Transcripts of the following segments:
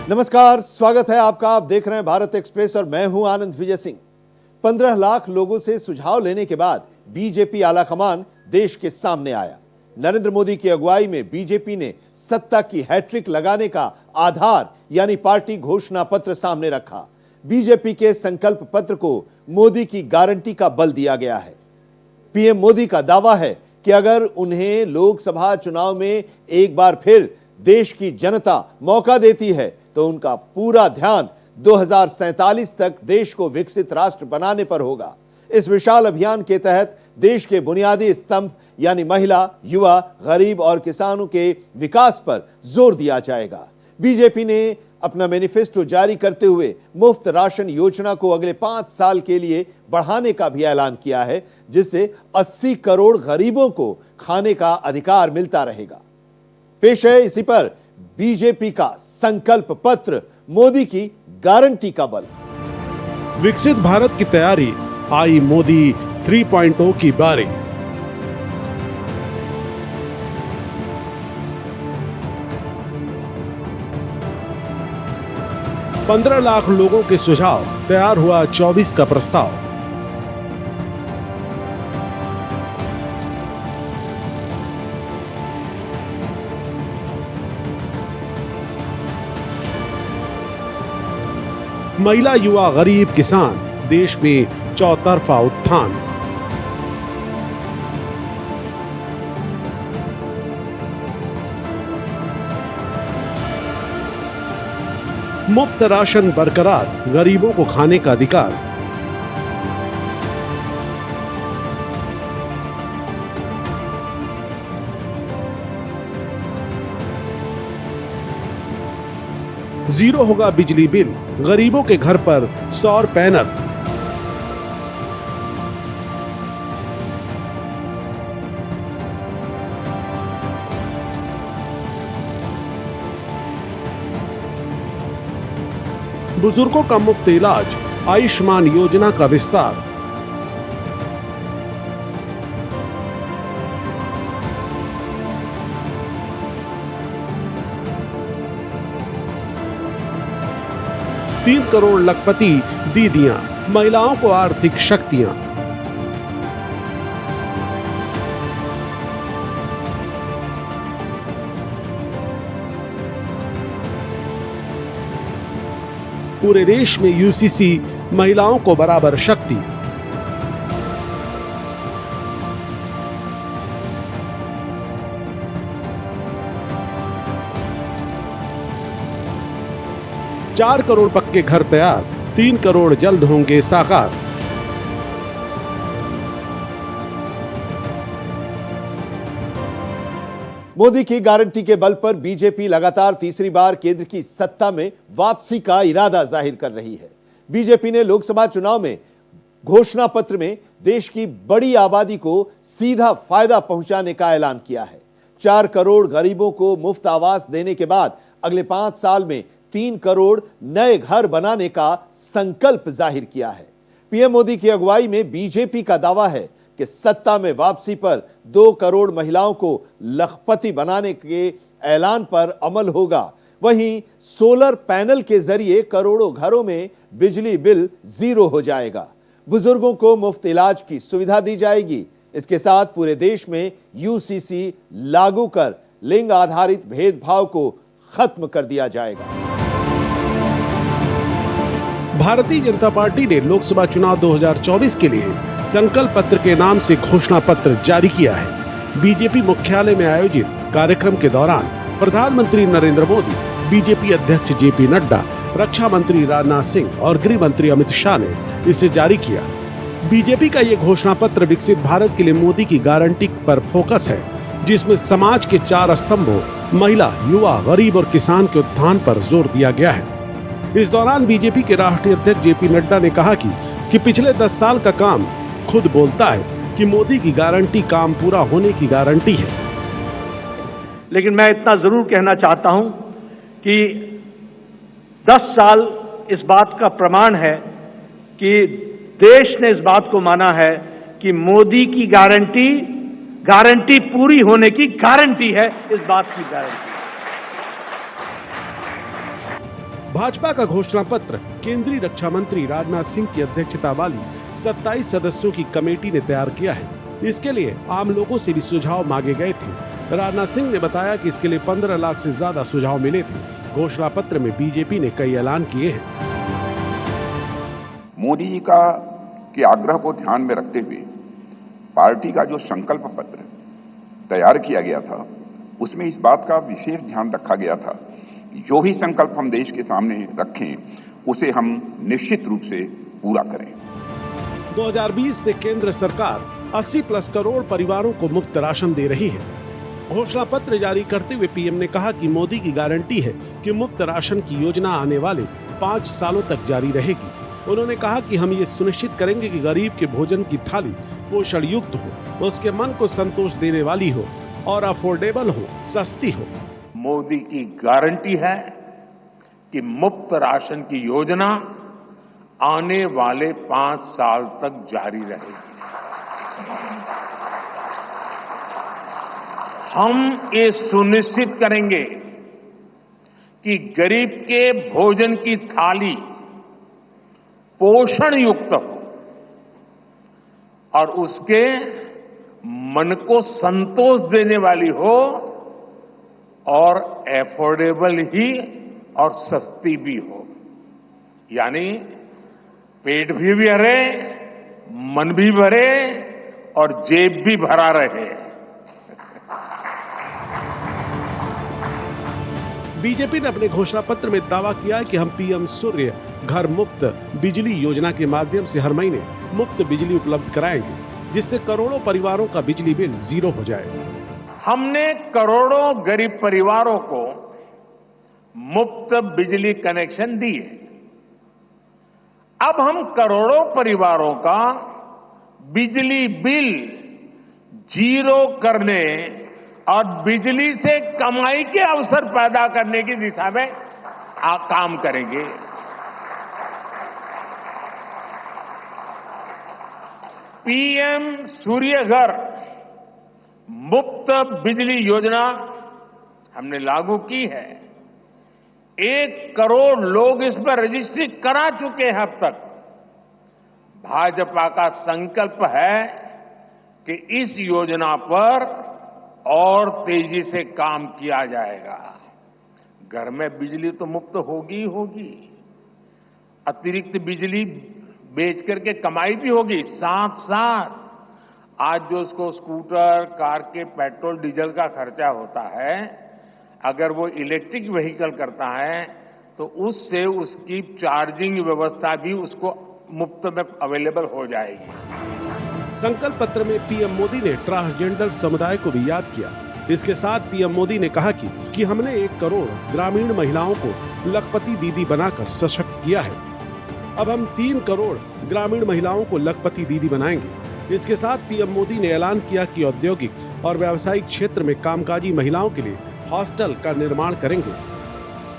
नमस्कार, स्वागत है आपका। आप देख रहे हैं भारत एक्सप्रेस और मैं हूं आनंद विजय सिंह। 15 लाख लोगों से सुझाव लेने के बाद बीजेपी आलाकमान देश के सामने आया। नरेंद्र मोदी की अगुवाई में बीजेपी ने सत्ता की हैट्रिक लगाने का आधार यानी पार्टी घोषणा पत्र सामने रखा। बीजेपी के संकल्प पत्र को मोदी की गारंटी का बल दिया गया है। पीएम मोदी का दावा है कि अगर उन्हें लोकसभा चुनाव में एक बार फिर देश की जनता मौका देती है तो उनका पूरा ध्यान 2047 तक देश को विकसित राष्ट्र बनाने पर होगा। इस विशाल अभियान के तहत देश के बुनियादी स्तंभ यानी महिला, युवा, गरीब और किसानों के विकास पर जोर दिया जाएगा। बीजेपी ने अपना मैनिफेस्टो जारी करते हुए मुफ्त राशन योजना को अगले 5 साल के लिए बढ़ाने का भी ऐलान किया है, जिससे 80 करोड़ गरीबों को खाने का अधिकार मिलता रहेगा। पेश है इसी पर बीजेपी का संकल्प पत्र, मोदी की गारंटी का बल। विकसित भारत की तैयारी, आई मोदी 3.0 की बारी। पंद्रह लाख लोगों के सुझाव, तैयार हुआ 24 का प्रस्ताव। महिला, युवा, गरीब, किसान, देश में चौतरफा उत्थान। मुफ्त राशन बरकरार, गरीबों को खाने का अधिकार। जीरो होगा बिजली बिल, गरीबों के घर पर सौर पैनल। बुजुर्गों का मुफ्त इलाज, आयुष्मान योजना का विस्तार। तीन करोड़ लखपति दीदियां, महिलाओं को आर्थिक शक्तियां। पूरे देश में यूसीसी, महिलाओं को बराबर शक्ति। चार करोड़ पक्के घर तैयार, 3 करोड़ जल्द होंगे साकार। मोदी की गारंटी के बल पर बीजेपी लगातार तीसरी बार केंद्र की सत्ता में वापसी का इरादा जाहिर कर रही है। बीजेपी ने लोकसभा चुनाव में घोषणा पत्र में देश की बड़ी आबादी को सीधा फायदा पहुंचाने का ऐलान किया है। 4 करोड़ गरीबों को मुफ्त आवास देने के बाद अगले 5 साल में 3 करोड़ नए घर बनाने का संकल्प जाहिर किया है। पीएम मोदी की अगुवाई में बीजेपी का दावा है कि सत्ता में वापसी पर 2 करोड़ महिलाओं को लखपति बनाने के ऐलान पर अमल होगा। वहीं सोलर पैनल के जरिए करोड़ों घरों में बिजली बिल जीरो हो जाएगा। बुजुर्गों को मुफ्त इलाज की सुविधा दी जाएगी। इसके साथ पूरे देश में यूसीसी लागू कर लिंग आधारित भेदभाव को खत्म कर दिया जाएगा। भारतीय जनता पार्टी ने लोकसभा चुनाव 2024 के लिए संकल्प पत्र के नाम से घोषणा पत्र जारी किया है। बीजेपी मुख्यालय में आयोजित कार्यक्रम के दौरान प्रधानमंत्री नरेंद्र मोदी, बीजेपी अध्यक्ष जेपी नड्डा, रक्षा मंत्री राजनाथ सिंह और गृह मंत्री अमित शाह ने इसे जारी किया। बीजेपी का ये घोषणा पत्र विकसित भारत के लिए मोदी की गारंटी पर फोकस है, जिसमें समाज के 4 स्तंभों महिला, युवा, गरीब और किसान के उत्थान पर जोर दिया गया है। इस दौरान बीजेपी के राष्ट्रीय अध्यक्ष जेपी नड्डा ने कहा कि पिछले 10 साल का काम खुद बोलता है कि मोदी की गारंटी काम पूरा होने की गारंटी है। लेकिन मैं इतना जरूर कहना चाहता हूं कि 10 साल इस बात का प्रमाण है कि देश ने इस बात को माना है कि मोदी की गारंटी पूरी होने की गारंटी है, इस बात की गारंटी। भाजपा का घोषणा पत्र केंद्रीय रक्षा मंत्री राजनाथ सिंह की अध्यक्षता वाली 27 सदस्यों की कमेटी ने तैयार किया है। इसके लिए आम लोगों से भी सुझाव मांगे गए थे। राजनाथ सिंह ने बताया कि इसके लिए 15 लाख से ज्यादा सुझाव मिले थे। घोषणा पत्र में बीजेपी ने कई ऐलान किए हैं। मोदी जी के आग्रह को ध्यान में रखते हुए पार्टी का जो संकल्प पत्र तैयार किया गया था, उसमें इस बात का विशेष ध्यान रखा गया था कि जो भी संकल्प हम देश के सामने रखें, उसे हम निश्चित रूप से पूरा करें। 2020 से केंद्र सरकार 80+ करोड़ परिवारों को मुफ्त राशन दे रही है। घोषणा पत्र जारी करते हुए पीएम ने कहा कि मोदी की गारंटी है कि मुफ्त राशन की योजना आने वाले 5 सालों तक जारी रहेगी। उन्होंने कहा कि हम ये सुनिश्चित करेंगे कि गरीब के भोजन की थाली पोषण युक्त हो, उसके मन को संतोष देने वाली हो और अफोर्डेबल हो, सस्ती हो। मोदी की गारंटी है कि मुफ्त राशन की योजना आने वाले 5 साल तक जारी रहेगी। हम ये सुनिश्चित करेंगे कि गरीब के भोजन की थाली पोषण युक्त हो और उसके मन को संतोष देने वाली हो और एफोर्डेबल ही और सस्ती भी हो। यानी पेट भी भरे, मन भी भरे और जेब भी भरा रहे। बीजेपी ने अपने घोषणा पत्र में दावा किया है कि हम पीएम सूर्य घर मुफ्त बिजली योजना के माध्यम से हर महीने मुफ्त बिजली उपलब्ध कराएंगे, जिससे करोड़ों परिवारों का बिजली बिल 0 हो जाए। हमने करोड़ों गरीब परिवारों को मुफ्त बिजली कनेक्शन दिए। अब हम करोड़ों परिवारों का बिजली बिल 0 करने और बिजली से कमाई के अवसर पैदा करने की दिशा में काम करेंगे। पीएम सूर्य घर मुफ्त बिजली योजना हमने लागू की है। 1 करोड़ लोग इस पर रजिस्ट्री करा चुके हैं अब तक। भाजपा का संकल्प है कि इस योजना पर और तेजी से काम किया जाएगा। घर में बिजली तो मुफ्त होगी ही होगी, अतिरिक्त बिजली बेच करके कमाई भी होगी। साथ साथ आज जो उसको स्कूटर, कार के पेट्रोल डीजल का खर्चा होता है, अगर वो इलेक्ट्रिक व्हीकल करता है तो उससे उसकी चार्जिंग व्यवस्था भी उसको मुफ्त में अवेलेबल हो जाएगी। संकल्प पत्र में पीएम मोदी ने ट्रांसजेंडर समुदाय को भी याद किया। इसके साथ पीएम मोदी ने कहा कि हमने 1 करोड़ ग्रामीण महिलाओं को लखपति दीदी बनाकर सशक्त किया है। अब हम 3 करोड़ ग्रामीण महिलाओं को लखपति दीदी बनाएंगे। इसके साथ पीएम मोदी ने ऐलान किया कि औद्योगिक और व्यावसायिक क्षेत्र में कामकाजी महिलाओं के लिए हॉस्टल का निर्माण करेंगे,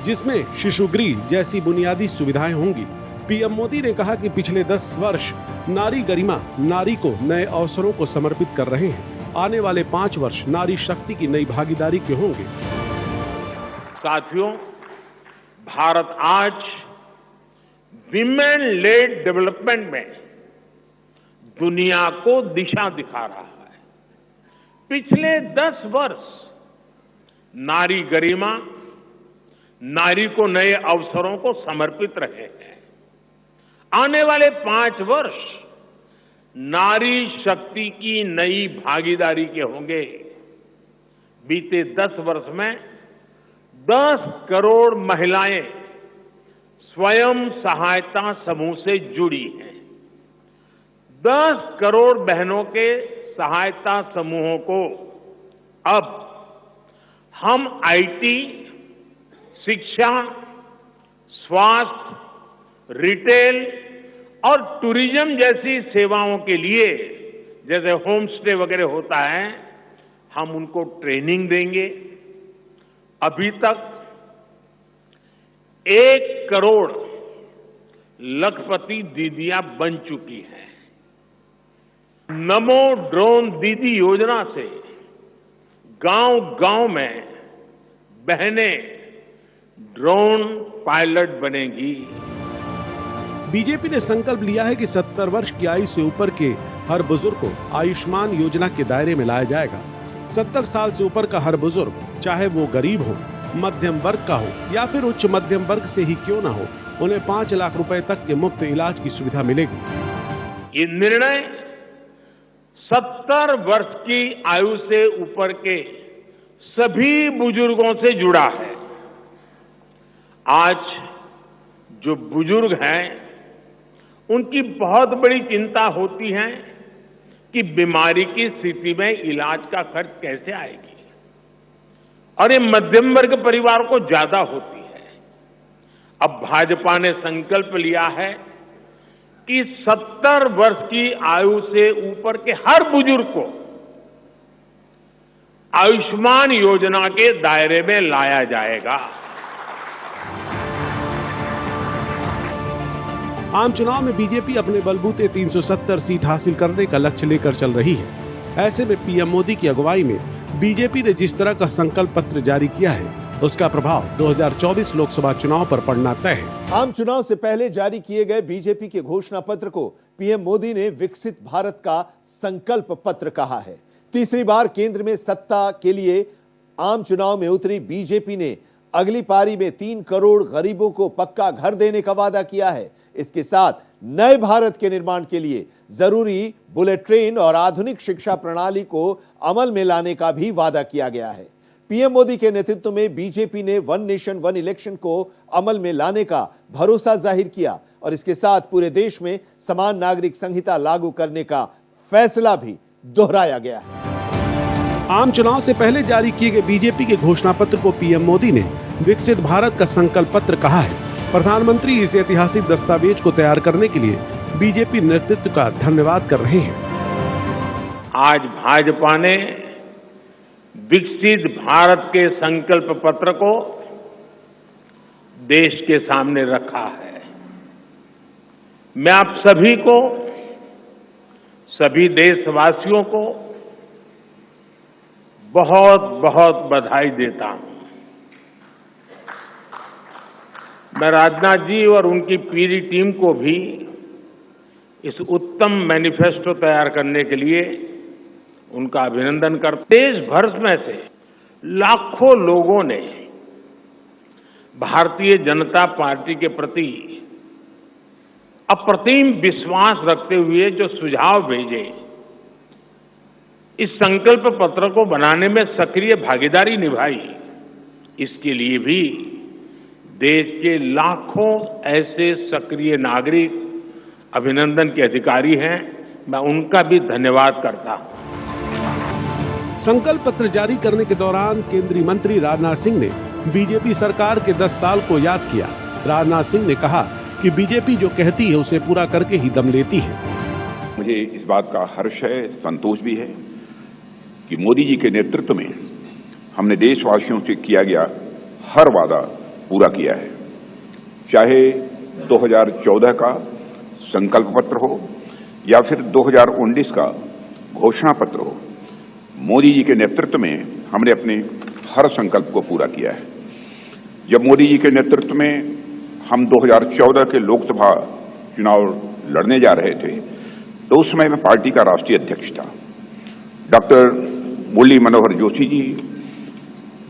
जिसमें शिशुगृह जैसी बुनियादी सुविधाएं होंगी। पीएम मोदी ने कहा कि पिछले 10 वर्ष नारी गरिमा नारी को नए अवसरों को समर्पित कर रहे हैं। आने वाले 5 वर्ष नारी शक्ति की नई भागीदारी के होंगे। साथियों, भारत आज विमेन लेड डेवलपमेंट में दुनिया को दिशा दिखा रहा है। पिछले 10 वर्ष नारी गरिमा नारी को नए अवसरों को समर्पित रहे हैं। आने वाले 5 वर्ष नारी शक्ति की नई भागीदारी के होंगे। बीते 10 वर्ष में 10 करोड़ महिलाएं स्वयं सहायता समूह से जुड़ी हैं। 10 करोड़ बहनों के सहायता समूहों को अब हम आईटी, शिक्षा, स्वास्थ्य, रिटेल और टूरिज्म जैसी सेवाओं के लिए, जैसे होम स्टे वगैरह होता है, हम उनको ट्रेनिंग देंगे। अभी तक 1 करोड़ लखपति दीदियां बन चुकी हैं। नमो ड्रोन दीदी योजना से गांव-गांव में बहनें ड्रोन पायलट बनेगी। बीजेपी ने संकल्प लिया है कि 70 वर्ष की आयु से ऊपर के हर बुजुर्ग को आयुष्मान योजना के दायरे में लाया जाएगा। 70 साल से ऊपर का हर बुजुर्ग, चाहे वो गरीब हो, मध्यम वर्ग का हो या फिर उच्च मध्यम वर्ग से ही क्यों ना हो, उन्हें 5 लाख रुपए तक के मुफ्त इलाज की सुविधा मिलेगी। ये निर्णय 70 वर्ष की आयु से ऊपर के सभी बुजुर्गों से जुड़ा है। आज जो बुजुर्ग हैं, उनकी बहुत बड़ी चिंता होती है कि बीमारी की स्थिति में इलाज का खर्च कैसे आएगी, और ये मध्यम वर्ग परिवार को ज्यादा होती है। अब भाजपा ने संकल्प लिया है कि 70 वर्ष की आयु से ऊपर के हर बुजुर्ग को आयुष्मान योजना के दायरे में लाया जाएगा। आम चुनाव में बीजेपी अपने बलबूते 370 सीट हासिल करने का लक्ष्य लेकर चल रही है। ऐसे में पीएम मोदी की अगुवाई में बीजेपी ने जिस तरह का संकल्प पत्र जारी किया है, उसका प्रभाव 2024 लोकसभा चुनाव पर पड़ना तय है। आम चुनाव से पहले जारी किए गए बीजेपी के घोषणा पत्र को पीएम मोदी ने विकसित भारत का संकल्प पत्र कहा है। तीसरी बार केंद्र में सत्ता के लिए आम चुनाव में उतरी बीजेपी ने अगली पारी में 3 करोड़ गरीबों को पक्का घर देने का वादा किया है। इसके साथ नए भारत के निर्माण के लिए जरूरी बुलेट ट्रेन और आधुनिक शिक्षा प्रणाली को अमल में लाने का भी वादा किया गया है। पीएम मोदी के नेतृत्व में बीजेपी ने वन नेशन वन इलेक्शन को अमल में लाने का भरोसा जाहिर किया और इसके साथ पूरे देश में समान नागरिक संहिता लागू करने का फैसला भी दोहराया गया है। आम चुनाव से पहले जारी किए गए बीजेपी के घोषणा पत्र को पीएम मोदी ने विकसित भारत का संकल्प पत्र कहा है। प्रधानमंत्री इस ऐतिहासिक दस्तावेज को तैयार करने के लिए बीजेपी नेतृत्व का धन्यवाद कर रहे हैं। आज भाजपा ने विकसित भारत के संकल्प पत्र को देश के सामने रखा है। मैं आप सभी को, सभी देशवासियों को बहुत बहुत बधाई देता हूं। मैं राजनाथ जी और उनकी पूरी टीम को भी इस उत्तम मैनिफेस्टो तैयार करने के लिए उनका अभिनंदन करते। देश भर में से लाखों लोगों ने भारतीय जनता पार्टी के प्रति अप्रतिम विश्वास रखते हुए जो सुझाव भेजे, इस संकल्प पत्र को बनाने में सक्रिय भागीदारी निभाई, इसके लिए भी देश के लाखों ऐसे सक्रिय नागरिक अभिनंदन के अधिकारी हैं। मैं उनका भी धन्यवाद करता हूं। संकल्प पत्र जारी करने के दौरान केंद्रीय मंत्री राजनाथ सिंह ने बीजेपी सरकार के 10 साल को याद किया। राजनाथ सिंह ने कहा कि बीजेपी जो कहती है उसे पूरा करके ही दम लेती है। मुझे इस बात का हर्ष है, संतोष भी है कि मोदी जी के नेतृत्व में हमने देशवासियों से किया गया हर वादा पूरा किया है। चाहे 2014 का संकल्प पत्र हो या फिर 2019 का घोषणा पत्र हो, मोदी जी के नेतृत्व में हमने अपने हर संकल्प को पूरा किया है। जब मोदी जी के नेतृत्व में हम 2014 के लोकसभा चुनाव लड़ने जा रहे थे, तो उस समय मैं पार्टी का राष्ट्रीय अध्यक्ष था। Doctor Murli Manohar Joshi ji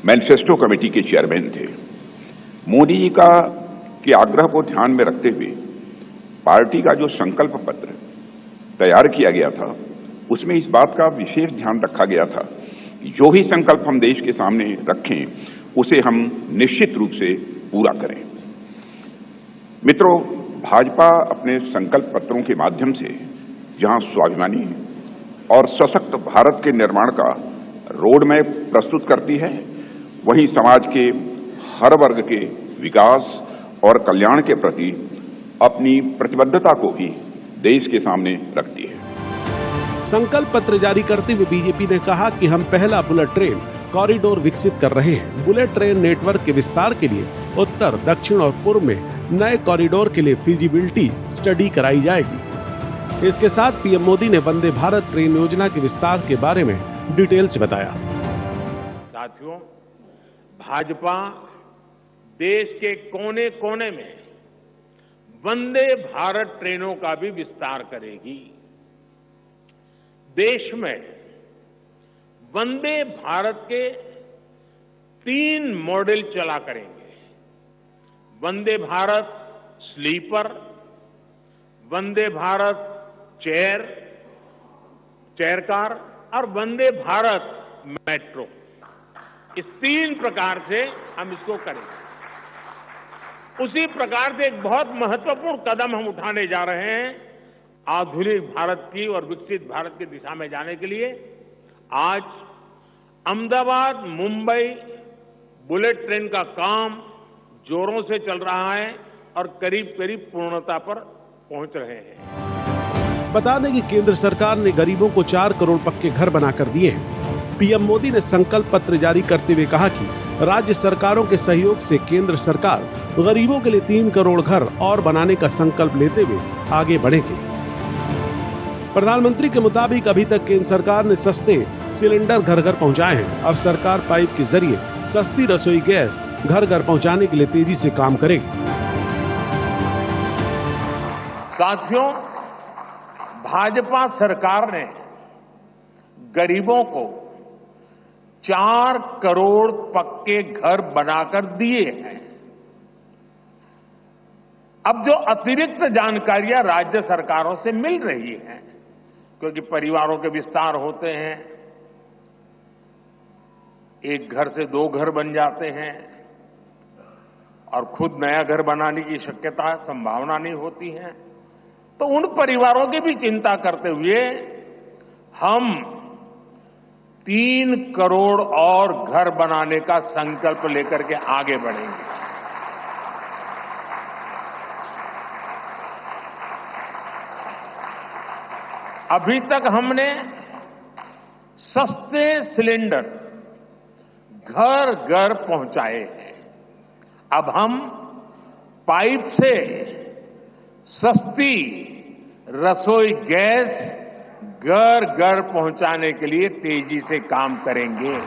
manifesto committee के चेयरमैन थे। मोदी जी के आग्रह को ध्यान में रखते हुए पार्टी का जो संकल्प पत्र तैयार किया गया था, उसमें इस बात का विशेष ध्यान रखा गया था कि जो भी संकल्प हम देश के सामने रखें, उसे हम निश्चित रूप से पूरा करें। मित्रों, भाजपा अपने संकल्प पत्रों के माध्यम से जहां स्वाभिमानी और सशक्त भारत के निर्माण का रोड मैप प्रस्तुत करती है, वहीं समाज के हर वर्ग के विकास और कल्याण के प्रति अपनी प्रतिबद्धता को भी देश के सामने रखती है। संकल्प पत्र जारी करते हुए बीजेपी ने कहा कि हम पहला बुलेट ट्रेन कॉरिडोर विकसित कर रहे हैं। बुलेट ट्रेन नेटवर्क के विस्तार के लिए उत्तर, दक्षिण और पूर्व में नए कॉरिडोर के लिए फिजिबिलिटी स्टडी कराई जाएगी। इसके साथ पीएम मोदी ने वंदे भारत ट्रेन योजना के विस्तार के बारे में डिटेल से बताया। साथियों, भाजपा देश के कोने कोने में वंदे भारत ट्रेनों का भी विस्तार करेगी। देश में वंदे भारत के 3 मॉडल चला करेंगे। Vande Bharat sleeper, Vande Bharat chair car और वंदे भारत मेट्रो। इस 3 प्रकार से हम इसको करेंगे। उसी प्रकार से एक बहुत महत्वपूर्ण कदम हम उठाने जा रहे हैं आधुनिक भारत की और विकसित भारत की दिशा में जाने के लिए। आज अहमदाबाद मुंबई बुलेट ट्रेन का काम जोरों से चल रहा है और करीब करीब पूर्णता पर पहुंच रहे हैं। बता दें कि केंद्र सरकार ने गरीबों को 4 करोड़ पक्के घर बनाकर दिए हैं। पीएम मोदी ने संकल्प पत्र जारी करते हुए कहा कि राज्य सरकारों के सहयोग से केंद्र सरकार गरीबों के लिए 3 करोड़ घर और बनाने का संकल्प लेते हुए आगे बढ़ेगी। प्रधानमंत्री के मुताबिक अभी तक केंद्र सरकार ने सस्ते सिलेंडर घर घर पहुंचाए हैं। अब सरकार पाइप के जरिए सस्ती रसोई गैस घर घर पहुंचाने के लिए तेजी से काम करेगी। साथियों, भाजपा सरकार ने गरीबों को 4 करोड़ पक्के घर बनाकर दिए हैं। अब जो अतिरिक्त जानकारियां राज्य सरकारों से मिल रही हैं, क्योंकि परिवारों के विस्तार होते हैं, एक घर से 2 घर बन जाते हैं और खुद नया घर बनाने की शक्यता संभावना नहीं होती है, तो उन परिवारों की भी चिंता करते हुए हम 3 करोड़ और घर बनाने का संकल्प लेकर के आगे बढ़ेंगे। अभी तक हमने सस्ते सिलेंडर घर घर पहुंचाए हैं। अब हम पाइप से सस्ती रसोई गैस घर घर पहुंचाने के लिए तेजी से काम करेंगे।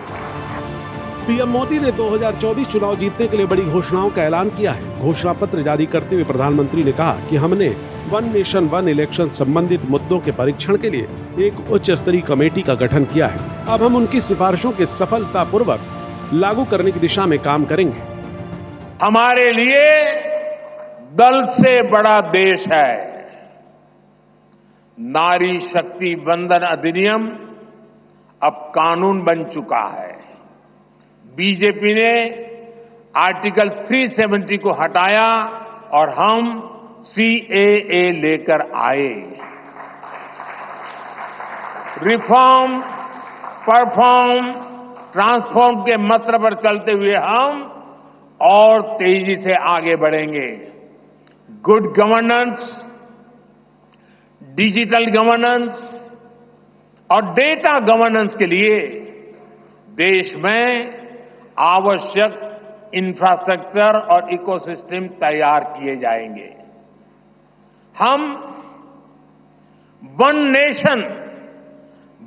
पीएम मोदी ने 2024 चुनाव जीतने के लिए बड़ी घोषणाओं का ऐलान किया है। घोषणा पत्र जारी करते हुए प्रधानमंत्री ने कहा कि हमने वन नेशन वन इलेक्शन संबंधित मुद्दों के परीक्षण के लिए एक उच्च स्तरीय कमेटी का गठन किया है। अब हम उनकी सिफारिशों के सफलतापूर्वक लागू करने की दिशा में काम करेंगे। हमारे लिए दल से बड़ा देश है। नारी शक्ति वंदन अधिनियम अब कानून बन चुका है। बीजेपी ने आर्टिकल 370 को हटाया और हम CAA लेकर आए। रिफॉर्म, परफॉर्म, ट्रांसफॉर्म के मंत्र पर चलते हुए हम और तेजी से आगे बढ़ेंगे। गुड गवर्नेंस, डिजिटल गवर्नेंस और डेटा गवर्नेंस के लिए देश में आवश्यक इंफ्रास्ट्रक्चर और इकोसिस्टम तैयार किए जाएंगे। हम वन नेशन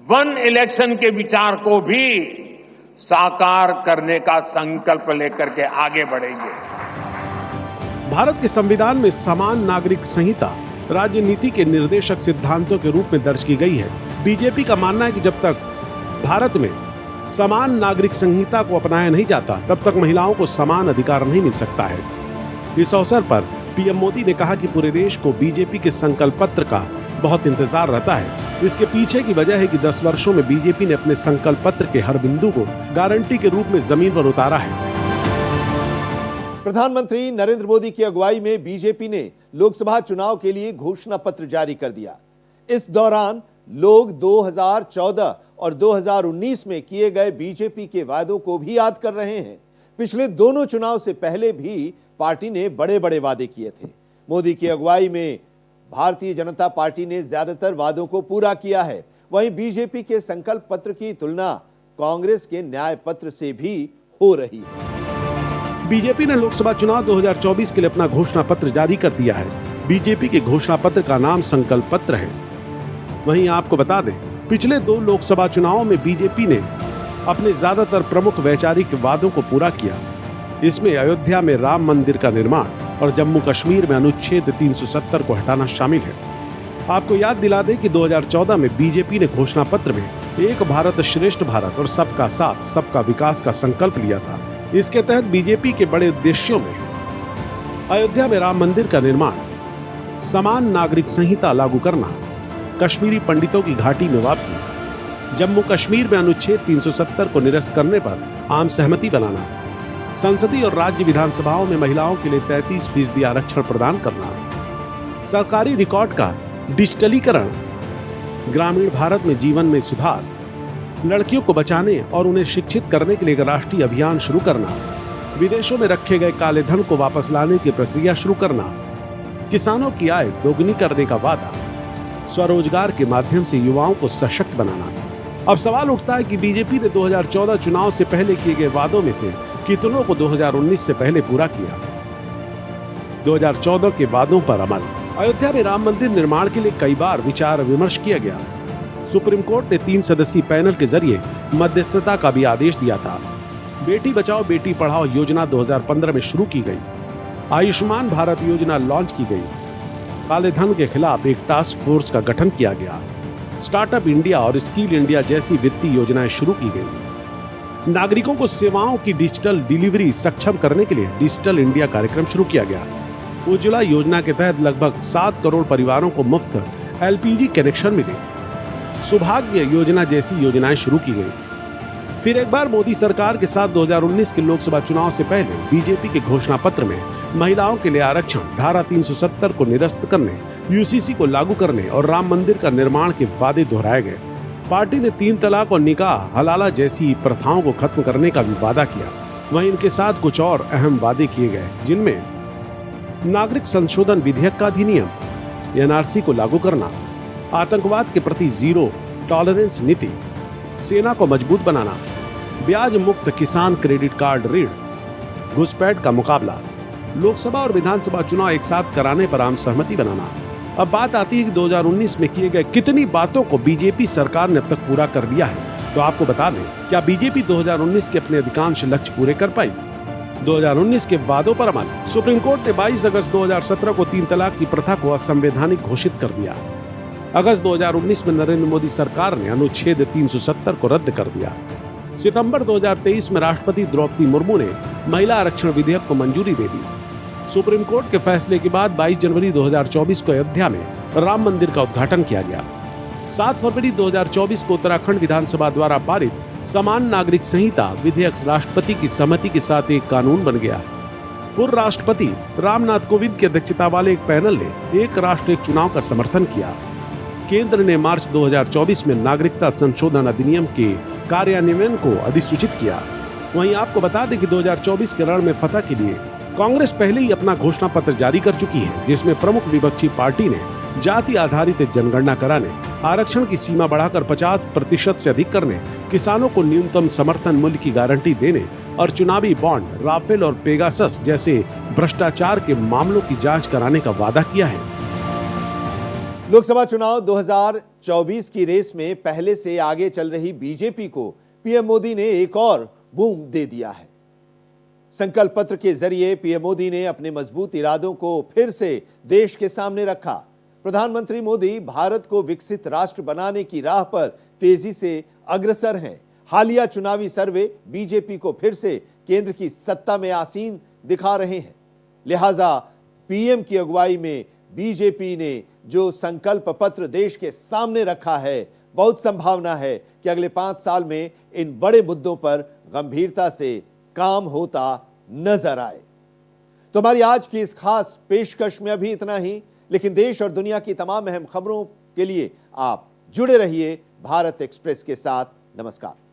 वन इलेक्शन के विचार को भी साकार करने का संकल्प लेकर के आगे बढ़ेंगे। भारत के संविधान में समान नागरिक संहिता राज्य नीति के निर्देशक सिद्धांतों के रूप में दर्ज की गई है। बीजेपी का मानना है कि जब तक भारत में समान नागरिक संहिता को अपनाया नहीं जाता, तब तक महिलाओं को समान अधिकार नहीं मिल सकता है। इस अवसर पर पीएम मोदी ने कहा कि पूरे देश को बीजेपी के संकल्प पत्र का बहुत इंतजार रहता है। इसके पीछे की वजह है कि 10 वर्षों में बीजेपी ने अपने संकल्प पत्र के हर बिंदु को गारंटी के रूप में जमीन पर उतारा है। प्रधानमंत्री नरेंद्र मोदी की अगुवाई में बीजेपी ने लोकसभा चुनाव के लिए घोषणा पत्र जारी कर दिया। इस दौरान लोग 2014 और 2019 में किए गए बीजेपी के वादों को भी याद कर रहे हैं। पिछले दोनों चुनाव से पहले भी पार्टी ने बड़े बड़े वादे किए थे। मोदी की अगुवाई में भारतीय जनता पार्टी ने ज्यादातर वादों को पूरा किया है। वहीं बीजेपी के संकल्प पत्र की तुलना कांग्रेस के न्याय पत्र से भी हो रही है। बीजेपी ने लोकसभा चुनाव 2024 के लिए अपना घोषणा पत्र जारी कर दिया है। बीजेपी के घोषणा पत्र का नाम संकल्प पत्र है। वहीं आपको बता दें, पिछले 2 लोकसभा चुनावों में बीजेपी ने अपने ज्यादातर प्रमुख वैचारिक वादों को पूरा किया। इसमें अयोध्या में राम मंदिर का निर्माण और जम्मू कश्मीर में अनुच्छेद 370 को हटाना शामिल है। आपको याद दिला दें कि 2014 में बीजेपी ने घोषणा पत्र में एक भारत श्रेष्ठ भारत और सबका साथ सबका विकास का संकल्प लिया था। इसके तहत बीजेपी के बड़े उद्देश्यों में अयोध्या में राम मंदिर का निर्माण, समान नागरिक संहिता लागू करना, कश्मीरी पंडितों की घाटी में वापसी, जम्मू कश्मीर में अनुच्छेद 370 को निरस्त करने पर आम सहमति बनाना, संसदीय और राज्य विधानसभाओं में महिलाओं के लिए 33% आरक्षण प्रदान करना, सरकारी रिकॉर्ड का डिजिटलीकरण, ग्रामीण भारत में जीवन में सुधार, लड़कियों को बचाने और उन्हें शिक्षित करने के लिए एक राष्ट्रीय अभियान शुरू करना, विदेशों में रखे गए काले धन को वापस लाने की प्रक्रिया शुरू करना, किसानों की आय दोगुनी करने का वादा, स्वरोजगार के माध्यम से युवाओं को सशक्त बनाना। अब सवाल उठता है कि बीजेपी ने 2014 चुनाव से पहले किए गए वादों में से कितनों को 2019 से पहले पूरा किया। 2014 के वादों पर अमल। अयोध्या में राम मंदिर निर्माण के लिए कई बार विचार विमर्श किया गया। सुप्रीम कोर्ट ने 3 सदस्यीय पैनल के जरिए मध्यस्थता का भी आदेश दिया था। बेटी बचाओ बेटी पढ़ाओ योजना 2015 में शुरू की गई। आयुष्मान भारत योजना लॉन्च की गई। काले धन के खिलाफ एक टास्क फोर्स का गठन किया गया। स्टार्टअप इंडिया और स्किल इंडिया जैसी वित्तीय योजनाएं शुरू की गई। नागरिकों को सेवाओं की डिजिटल डिलीवरी सक्षम करने के लिए डिजिटल इंडिया कार्यक्रम शुरू किया गया। उज्ज्वला योजना के तहत लगभग 7 करोड़ परिवारों को मुफ्त एलपीजी कनेक्शन मिले। सौभाग्य योजना जैसी योजनाएं शुरू की गई। फिर एक बार मोदी सरकार के साथ 2019 के लोकसभा चुनाव से पहले बीजेपी के घोषणा पत्र में महिलाओं के लिए आरक्षण, धारा 370 को निरस्त करने, यूसीसी को लागू करने और राम मंदिर का निर्माण के वादे दोहराए गए। पार्टी ने 3 तलाक और निकाह हलाला जैसी प्रथाओं को खत्म करने का भी वादा किया। वहीं इनके साथ कुछ और अहम वादे किए गए, जिनमें नागरिक संशोधन विधेयक का अधिनियम, एनआरसी को लागू करना, आतंकवाद के प्रति जीरो टॉलरेंस नीति, सेना को मजबूत बनाना, ब्याज मुक्त किसान क्रेडिट कार्ड ऋण, घुसपैठ का मुकाबला, लोकसभा और विधानसभा चुनाव एक साथ कराने पर आम सहमति बनाना। अब बात आती है कि 2019 में किए गए कितनी बातों को बीजेपी सरकार ने अब तक पूरा कर लिया है। तो आपको बता दें, क्या बीजेपी 2019 के अपने अधिकांश लक्ष्य पूरे कर पाई? 2019 के वादों पर अमल। सुप्रीम कोर्ट ने 22 अगस्त 2017 को 3 तलाक की प्रथा को असंवैधानिक घोषित कर दिया। अगस्त 2019 में नरेंद्र मोदी सरकार ने अनुच्छेद 370 को रद्द कर दिया। सितंबर 2023 में राष्ट्रपति द्रौपदी मुर्मू ने महिला आरक्षण विधेयक को मंजूरी दे दी। सुप्रीम कोर्ट के फैसले के बाद 22 जनवरी 2024 को अयोध्या में राम मंदिर का उद्घाटन किया गया। 7 फरवरी 2024 को उत्तराखंड विधानसभा द्वारा पारित समान नागरिक संहिता विधेयक राष्ट्रपति की सहमति के साथ एक कानून बन गया। पूर्व राष्ट्रपति रामनाथ कोविंद की अध्यक्षता वाले एक पैनल ने एक राष्ट्र एक चुनाव का समर्थन किया। केंद्र ने मार्च 2024 में नागरिकता संशोधन अधिनियम के कार्यान्वयन को अधिसूचित किया। वहीं आपको बता दें कि 2024 के रण में फतह के लिए कांग्रेस पहले ही अपना घोषणा पत्र जारी कर चुकी है, जिसमें प्रमुख विपक्षी पार्टी ने जाति आधारित जनगणना कराने, आरक्षण की सीमा बढ़ाकर 50% से अधिक करने, किसानों को न्यूनतम समर्थन मूल्य की गारंटी देने और चुनावी बॉन्ड, राफेल और पेगासस जैसे भ्रष्टाचार के मामलों की जांच कराने का वादा किया है। लोकसभा चुनाव 2024 की रेस में पहले से आगे चल रही बीजेपी को पीएम मोदी ने एक और बूम दे दिया है। संकल्प पत्र के जरिए पीएम मोदी ने अपने मजबूत इरादों को फिर से देश के सामने रखा। प्रधानमंत्री मोदी भारत को विकसित राष्ट्र बनाने की राह पर तेजी से अग्रसर हैं। हालिया चुनावी सर्वे बीजेपी को फिर से केंद्र की सत्ता में आसीन दिखा रहे हैं। लिहाजा पीएम की अगुवाई में बीजेपी ने जो संकल्प पत्र देश के सामने रखा है, बहुत संभावना है कि अगले 5 साल में इन बड़े मुद्दों पर गंभीरता से काम होता नजर आए। तो हमारी आज की इस खास पेशकश में अभी इतना ही, लेकिन देश और दुनिया की तमाम अहम खबरों के लिए आप जुड़े रहिए भारत एक्सप्रेस के साथ। नमस्कार।